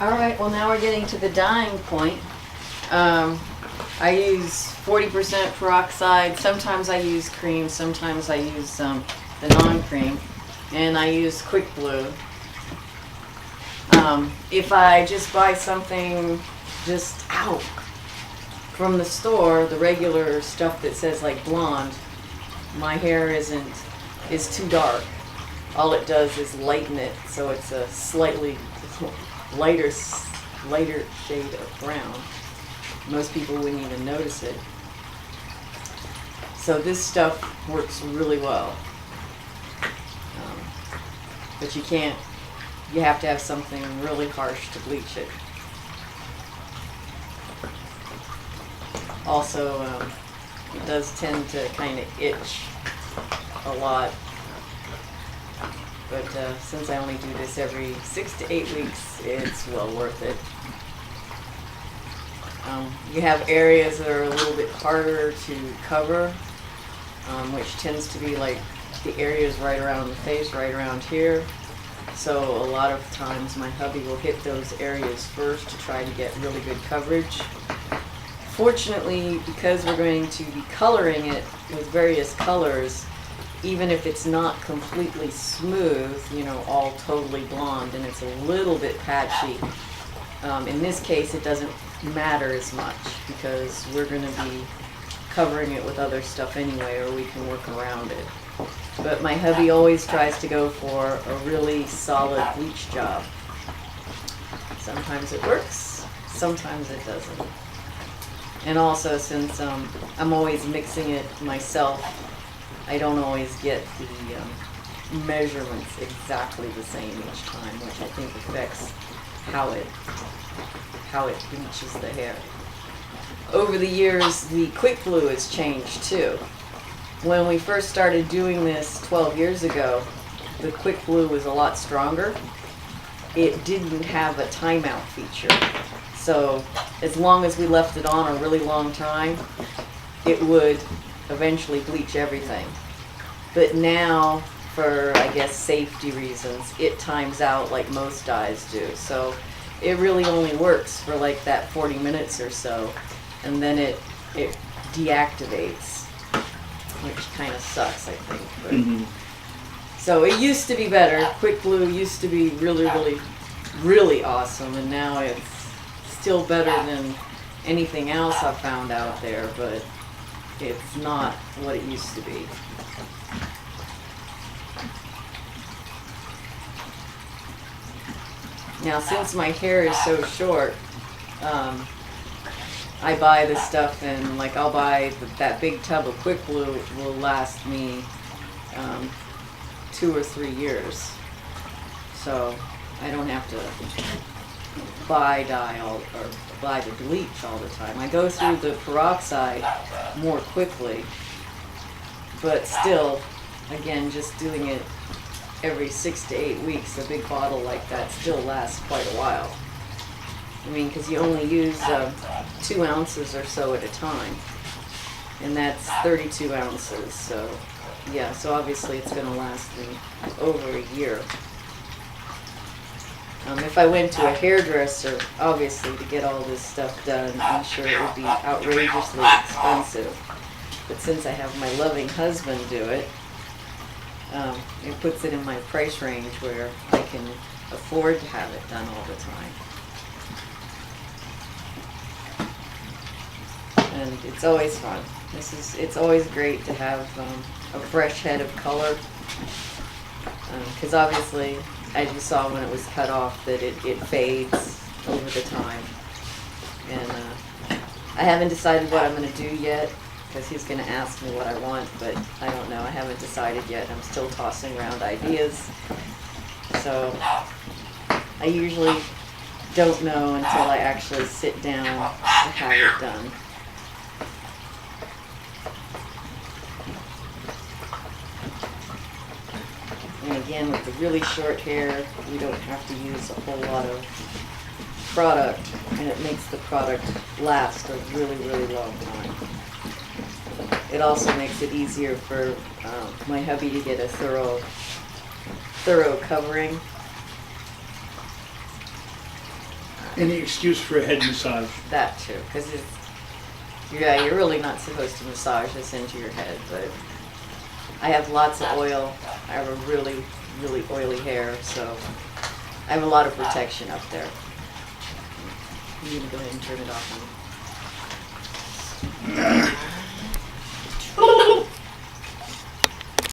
All right, well now we're getting to the dyeing point. I use 40% peroxide. Sometimes I use cream, sometimes I use the non-cream, and I use quick blue. If I just buy something just out from the store, the regular stuff that says like blonde, my hair is too dark. All it does is lighten it, so it's a slightly lighter shade of brown. Most people wouldn't even notice it. So this stuff works really well. But you have to have something really harsh to bleach it. Also, it does tend to kind of itch a lot. But since I only do this every 6 to 8 weeks, it's well worth it. You have areas that are a little bit harder to cover, which tends to be like the areas right around the face, right around here. So a lot of times my hubby will hit those areas first to try to get really good coverage. Fortunately, because we're going to be coloring it with various colors, even if it's not completely smooth, all totally blonde, and it's a little bit patchy, in this case it doesn't matter as much because we're going to be covering it with other stuff anyway, or we can work around it. But my hubby always tries to go for a really solid bleach job. Sometimes it works, sometimes it doesn't. And also, since I'm always mixing it myself, I don't always get the measurements exactly the same each time, which I think affects how it bleaches the hair. Over the years, the quick glue has changed too. When we first started doing this 12 years ago, the quick glue was a lot stronger. It didn't have a timeout feature. So as long as we left it on a really long time, it would eventually bleach everything. But now, for I guess safety reasons, it times out like most dyes do. So it really only works for like that 40 minutes or so, and then it deactivates, which kind of sucks, I think. But So it used to be better. Quick glue used to be really, really, really awesome, and now it's still better than anything else I've found out there, but it's not what it used to be. Now, since my hair is so short, I buy this stuff, and like I'll buy that big tub of quick glue will last me 2 or 3 years. So I don't have to buy dye or buy the bleach all the time. I go through the peroxide more quickly, but still, again, just doing it every 6 to 8 weeks, a big bottle like that still lasts quite a while. I mean, because you only use 2 ounces or so at a time, and that's 32 ounces, so yeah, so obviously it's going to last me over a year. If I went to a hairdresser, obviously, to get all this stuff done, I'm sure it would be outrageously expensive. But since I have my loving husband do it, it puts it in my price range where I can afford to have it done all the time. And it's always fun. It's always great to have a fresh head of color, because obviously, as you saw when it was cut off, that it fades over the time. And I haven't decided what I'm going to do yet, because he's going to ask me what I want, but I don't know. I haven't decided yet. I'm still tossing around ideas. So I usually don't know until I actually sit down to have it done. And again, with the really short hair, we don't have to use a whole lot of product, and it makes the product last a really, really long time. It also makes it easier for my hubby to get a thorough covering. Any excuse for a head massage. That too, because it's, yeah, you're really not supposed to massage this into your head, but I have lots of oil. I have a really, really oily hair, so I have a lot of protection up there. I'm gonna go ahead and turn it off.